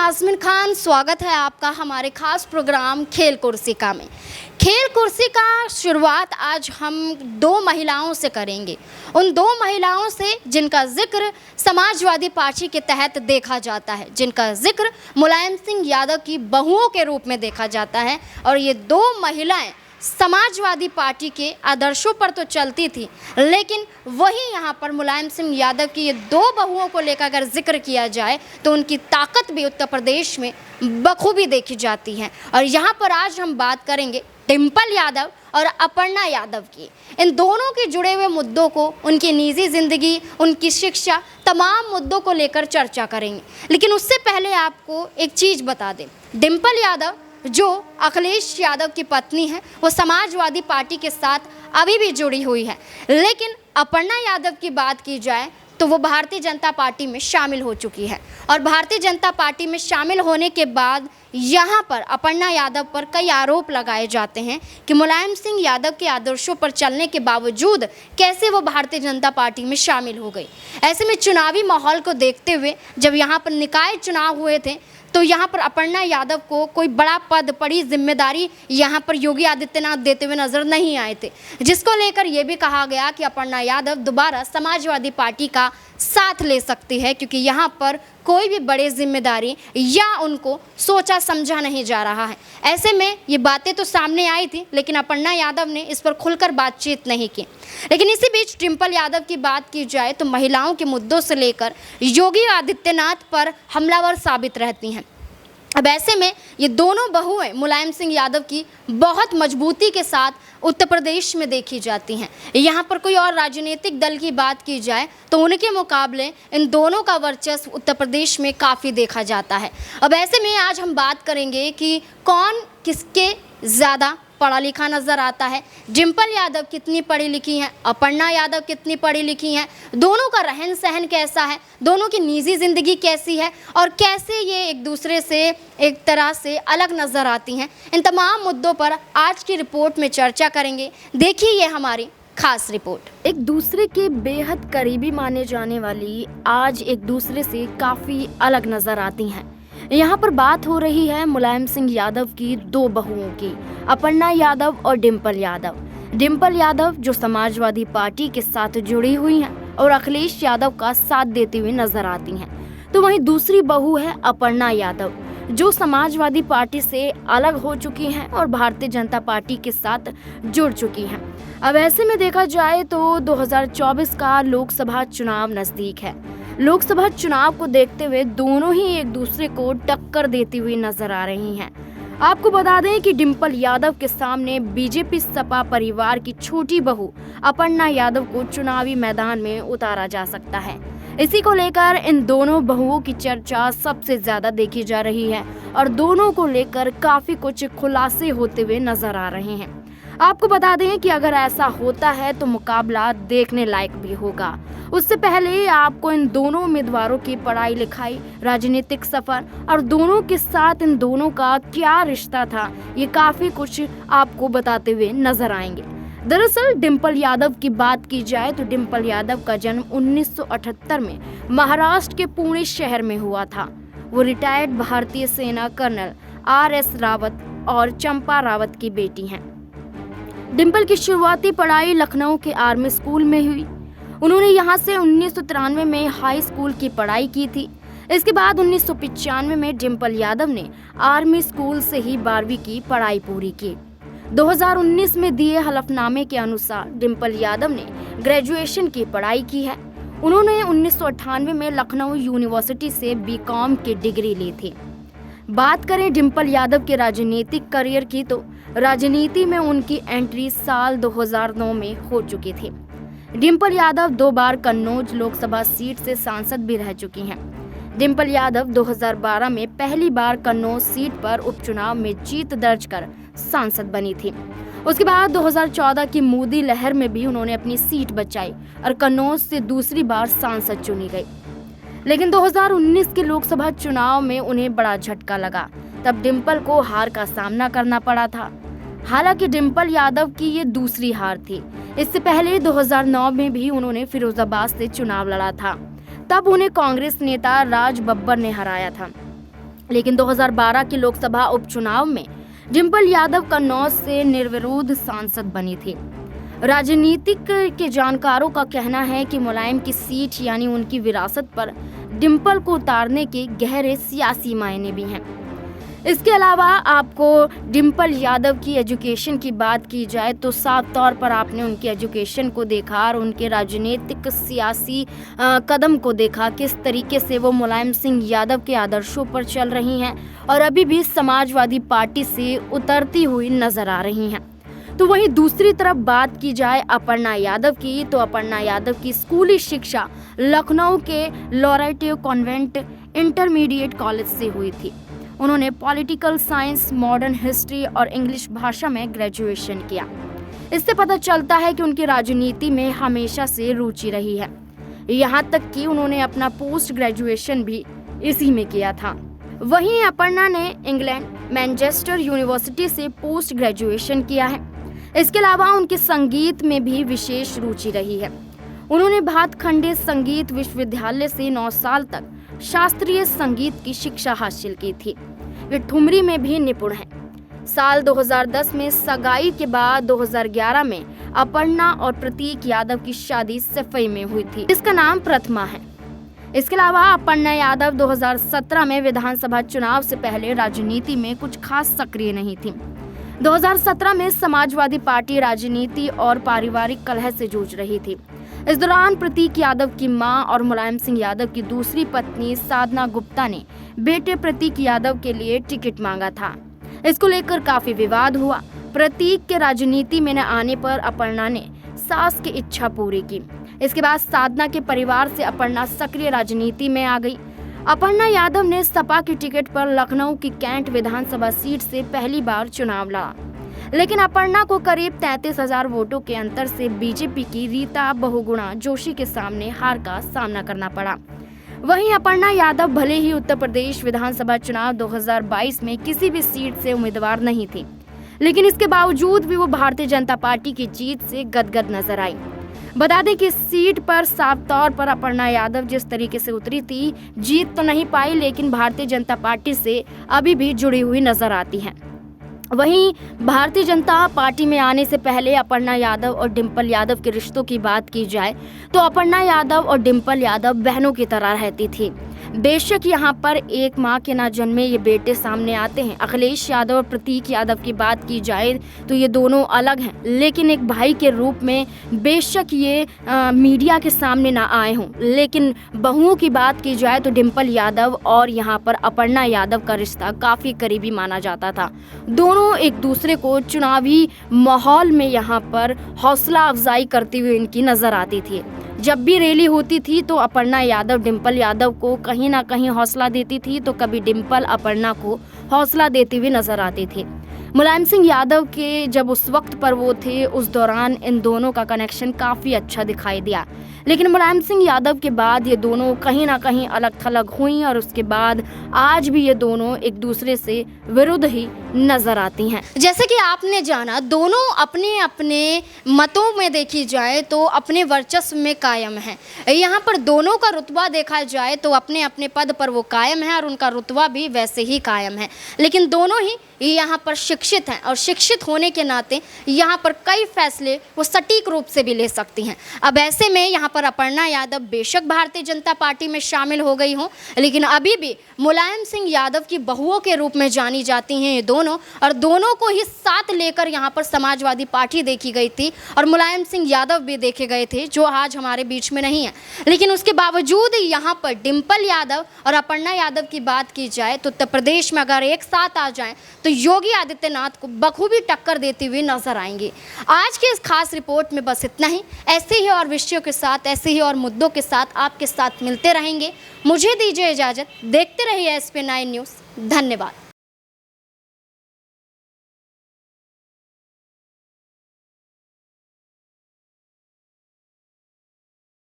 नाज़मीन खान, स्वागत है आपका हमारे खास प्रोग्राम खेल कुर्सिका में। खेल कुर्सिका शुरुआत आज हम दो महिलाओं से करेंगे, उन दो महिलाओं से जिनका जिक्र समाजवादी पार्टी के तहत देखा जाता है, जिनका जिक्र मुलायम सिंह यादव की बहुओं के रूप में देखा जाता है। और ये दो महिलाएं समाजवादी पार्टी के आदर्शों पर तो चलती थी, लेकिन वही यहाँ पर मुलायम सिंह यादव की ये दो बहुओं को लेकर अगर जिक्र किया जाए तो उनकी ताकत भी उत्तर प्रदेश में बखूबी देखी जाती है। और यहाँ पर आज हम बात करेंगे डिम्पल यादव और अपर्णा यादव की। इन दोनों के जुड़े हुए मुद्दों को, उनकी निजी ज़िंदगी, उनकी शिक्षा, तमाम मुद्दों को लेकर चर्चा करेंगे। लेकिन उससे पहले आपको एक चीज़ बता दें, डिम्पल यादव जो अखिलेश यादव की पत्नी है, वो समाजवादी पार्टी के साथ अभी भी जुड़ी हुई है। लेकिन अपर्णा यादव की बात की जाए तो वो भारतीय जनता पार्टी में शामिल हो चुकी है। और भारतीय जनता पार्टी में शामिल होने के बाद यहाँ पर अपर्णा यादव पर कई आरोप लगाए जाते हैं कि मुलायम सिंह यादव के आदर्शों पर चलने के बावजूद कैसे वो भारतीय जनता पार्टी में शामिल हो गई। ऐसे में चुनावी माहौल को देखते हुए जब यहाँ पर निकाय चुनाव हुए थे तो यहाँ पर अपर्णा यादव को कोई बड़ा पद, बड़ी जिम्मेदारी यहाँ पर योगी आदित्यनाथ देते हुए नजर नहीं आए थे, जिसको लेकर यह भी कहा गया कि अपर्णा यादव दोबारा समाजवादी पार्टी का साथ ले सकती है, क्योंकि यहाँ पर कोई भी बड़ी जिम्मेदारी या उनको सोचा समझा नहीं जा रहा है। ऐसे में ये बातें तो सामने आई थी, लेकिन अपर्णा यादव ने इस पर खुलकर बातचीत नहीं की। लेकिन इसी बीच डिम्पल यादव की बात की जाए तो महिलाओं के मुद्दों से लेकर योगी आदित्यनाथ पर हमलावर साबित रहती हैं। अब ऐसे में ये दोनों बहुएं मुलायम सिंह यादव की बहुत मजबूती के साथ उत्तर प्रदेश में देखी जाती हैं। यहाँ पर कोई और राजनीतिक दल की बात की जाए तो उनके मुकाबले इन दोनों का वर्चस्व उत्तर प्रदेश में काफ़ी देखा जाता है। अब ऐसे में आज हम बात करेंगे कि कौन किसके ज़्यादा पढ़ा लिखा नज़र आता है। डिम्पल यादव कितनी पढ़ी लिखी हैं, अपर्णा यादव कितनी पढ़ी लिखी हैं, दोनों का रहन सहन कैसा है, दोनों की निजी ज़िंदगी कैसी है और कैसे ये एक दूसरे से एक तरह से अलग नज़र आती हैं। इन तमाम मुद्दों पर आज की रिपोर्ट में चर्चा करेंगे। देखिए ये हमारी खास रिपोर्ट। एक दूसरे के बेहद करीबी माने जाने वाली आज एक दूसरे से काफ़ी अलग नज़र आती हैं। यहाँ पर बात हो रही है मुलायम सिंह यादव की दो बहुओं की, अपर्णा यादव और डिम्पल यादव। डिम्पल यादव जो समाजवादी पार्टी के साथ जुड़ी हुई हैं और अखिलेश यादव का साथ देती हुई नजर आती हैं, तो वहीं दूसरी बहू है अपर्णा यादव जो समाजवादी पार्टी से अलग हो चुकी हैं और भारतीय जनता पार्टी के साथ जुड़ चुकी हैं। अब ऐसे में देखा जाए तो 2024 का लोकसभा चुनाव नजदीक है। लोकसभा चुनाव को देखते हुए दोनों ही एक दूसरे को टक्कर देती हुई नजर आ रही हैं। आपको बता दें कि डिम्पल यादव के सामने बीजेपी सपा परिवार की छोटी बहू अपर्णा यादव को चुनावी मैदान में उतारा जा सकता है। इसी को लेकर इन दोनों बहुओं की चर्चा सबसे ज्यादा देखी जा रही है और दोनों को लेकर काफी कुछ खुलासे होते हुए नजर आ रहे हैं। आपको बता दें कि अगर ऐसा होता है तो मुकाबला देखने लायक भी होगा। उससे पहले आपको इन दोनों उम्मीदवारों की पढ़ाई लिखाई, राजनीतिक सफर और दोनों के साथ इन दोनों का क्या रिश्ता था, ये काफी कुछ आपको बताते हुए नजर आएंगे। दरअसल डिम्पल यादव की बात की जाए तो डिम्पल यादव का जन्म 1978 में महाराष्ट्र के पुणे शहर में हुआ था। वो रिटायर्ड भारतीय सेना कर्नल RS रावत और चंपा रावत की बेटी हैं। डिम्पल की शुरुआती पढ़ाई लखनऊ के आर्मी स्कूल में हुई। उन्होंने यहाँ से 1993 में हाई स्कूल की पढ़ाई की थी। इसके बाद 1995 में डिम्पल यादव ने आर्मी स्कूल से ही 12वीं की पढ़ाई पूरी की। 2019 में दिए हलफनामे के अनुसार डिम्पल यादव ने ग्रेजुएशन की पढ़ाई की है। उन्होंने 1998 में लखनऊ यूनिवर्सिटी से BCom की डिग्री ली थी। बात करें डिम्पल यादव के राजनीतिक करियर की तो राजनीति में उनकी एंट्री साल 2009 में हो चुकी थी। डिम्पल यादव 2 बार कन्नौज लोकसभा सीट से सांसद भी रह चुकी हैं। डिम्पल यादव 2012 में पहली बार कन्नौज सीट पर उपचुनाव में जीत दर्ज कर सांसद बनी थी। उसके बाद 2014 की मोदी लहर में भी उन्होंने अपनी सीट बचाई और कन्नौज से दूसरी बार सांसद चुनी गई। लेकिन 2019 के लोकसभा चुनाव में उन्हें बड़ा झटका लगा। तब डिम्पल को हार का सामना करना पड़ा था। हालांकि डिम्पल यादव की ये दूसरी हार थी। इससे पहले 2009 में भी उन्होंने फिरोजाबाद से चुनाव लड़ा था। तब उन्हें कांग्रेस नेता राज बब्बर ने हराया था। लेकिन 2012 के लोकसभा उपचुनाव में डिंपल यादव कन्नौज से निर्विरोध सांसद बनी थी। राजनीतिक के जानकारों का कहना है कि मुलायम की सीट यानी उनकी विरासत पर डिंपल को उतारने के गहरे सियासी मायने भी हैं। इसके अलावा आपको डिंपल यादव की एजुकेशन की बात की जाए तो साफ तौर पर आपने उनकी एजुकेशन को देखा और उनके राजनीतिक सियासी कदम को देखा, किस तरीके से वो मुलायम सिंह यादव के आदर्शों पर चल रही हैं और अभी भी समाजवादी पार्टी से उतरती हुई नजर आ रही हैं। तो वहीं दूसरी तरफ बात की जाए अपर्णा यादव की, तो अपर्णा यादव की स्कूली शिक्षा लखनऊ के लॉरेटो कॉन्वेंट इंटरमीडिएट कॉलेज से हुई थी। उन्होंने पॉलिटिकल साइंस, मॉडर्न हिस्ट्री और इंग्लिश भाषा में ग्रेजुएशन किया। इससे पता चलता है कि उनकी राजनीति में हमेशा से रुचि रही है, यहाँ तक कि उन्होंने अपना पोस्ट ग्रेजुएशन भी इसी में किया था। वहीं अपर्णा ने इंग्लैंड मैनचेस्टर यूनिवर्सिटी से पोस्ट ग्रेजुएशन किया है। इसके अलावा उनके संगीत में भी विशेष रुचि रही है। उन्होंने भातखंडे संगीत विश्वविद्यालय से 9 साल तक शास्त्रीय संगीत की शिक्षा हासिल की थी। वे ठुमरी में भी निपुण हैं। साल 2010 में सगाई के बाद 2011 में अपर्णा और प्रतीक यादव की शादी सफई में हुई थी, जिसका नाम प्रथमा है। इसके अलावा अपर्णा यादव 2017 में विधानसभा चुनाव से पहले राजनीति में कुछ खास सक्रिय नहीं थी। 2017 में समाजवादी पार्टी राजनीति और पारिवारिक कलह से जूझ रही थी। इस दौरान प्रतीक यादव की मां और मुलायम सिंह यादव की दूसरी पत्नी साधना गुप्ता ने बेटे प्रतीक यादव के लिए टिकट मांगा था। इसको लेकर काफी विवाद हुआ। प्रतीक के राजनीति में न आने पर अपर्णा ने सास की इच्छा पूरी की। इसके बाद साधना के परिवार से अपर्णा सक्रिय राजनीति में आ गई। अपर्णा यादव ने सपा की टिकट पर लखनऊ की कैंट विधानसभा सीट से पहली बार चुनाव लड़ा, लेकिन अपर्णा को करीब 33,000 वोटों के अंतर से बीजेपी की रीता बहुगुणा जोशी के सामने हार का सामना करना पड़ा। वहीं अपर्णा यादव भले ही उत्तर प्रदेश विधानसभा चुनाव 2022 में किसी भी सीट से उम्मीदवार नहीं थी, लेकिन इसके बावजूद भी वो भारतीय जनता पार्टी की जीत से गदगद नजर आई। बता दें कि इस सीट पर साफ तौर पर अपर्णा यादव जिस तरीके से उतरी थी, जीत तो नहीं पाई, लेकिन भारतीय जनता पार्टी से अभी भी जुड़ी हुई नजर आती हैं। वहीं भारतीय जनता पार्टी में आने से पहले अपर्णा यादव और डिंपल यादव के रिश्तों की बात की जाए तो अपर्णा यादव और डिंपल यादव बहनों की तरह रहती थी। बेशक यहाँ पर एक मां के ना जन्मे ये बेटे सामने आते हैं। अखिलेश यादव और प्रतीक यादव की बात की जाए तो ये दोनों अलग हैं, लेकिन एक भाई के रूप में बेशक ये मीडिया के सामने ना आए हों, लेकिन बहुओं की बात की जाए तो डिंपल यादव और यहाँ पर अपर्णा यादव का रिश्ता काफ़ी करीबी माना जाता था। दोनों एक दूसरे को चुनावी माहौल में यहाँ पर हौसला अफजाई करती हुई इनकी नज़र आती थी। जब भी रैली होती थी तो अपर्णा यादव डिंपल यादव को कहीं ना कहीं हौसला देती थी, तो कभी डिंपल अपर्णा को हौसला देती हुई नजर आती थी। मुलायम सिंह यादव के जब उस वक्त पर वो थे, उस दौरान इन दोनों का कनेक्शन काफ़ी अच्छा दिखाई दिया, लेकिन मुलायम सिंह यादव के बाद ये दोनों कहीं ना कहीं अलग थलग हुई और उसके बाद आज भी ये दोनों एक दूसरे से विरुद्ध ही नजर आती हैं। जैसे कि आपने जाना, दोनों अपने अपने मतों में देखी जाए तो अपने वर्चस्व में कायम हैं। यहाँ पर दोनों का रुतबा देखा जाए तो अपने अपने पद पर वो कायम है और उनका रुतबा भी वैसे ही कायम है, लेकिन दोनों ही यहाँ पर शिक्षित हैं और शिक्षित होने के नाते यहाँ पर कई फैसले वो सटीक रूप से भी ले सकती हैं। अब ऐसे में यहाँ पर अपर्णा यादव बेशक भारतीय जनता पार्टी में शामिल हो गई हों, लेकिन अभी भी मुलायम सिंह यादव की बहुओं के रूप में जानी जाती हैं ये दोनों, और दोनों को ही साथ लेकर यहाँ पर समाजवादी पार्टी देखी गई थी और मुलायम सिंह यादव भी देखे गए थे, जो आज हमारे बीच में नहीं है। लेकिन उसके बावजूद यहाँ पर डिंपल यादव और अपर्णा यादव की बात की जाए तो उत्तर प्रदेश में अगर एक साथ आ जाएं तो योगी आदित्यनाथ को बखूबी टक्कर देती हुई नजर आएंगी। आज की इस खास रिपोर्ट में बस इतना ही। ऐसे ही और विषयों के साथ, ऐसे ही और मुद्दों के साथ आपके साथ मिलते रहेंगे। मुझे दीजिए इजाज़त। देखते रहिए SP9 न्यूज़। धन्यवाद।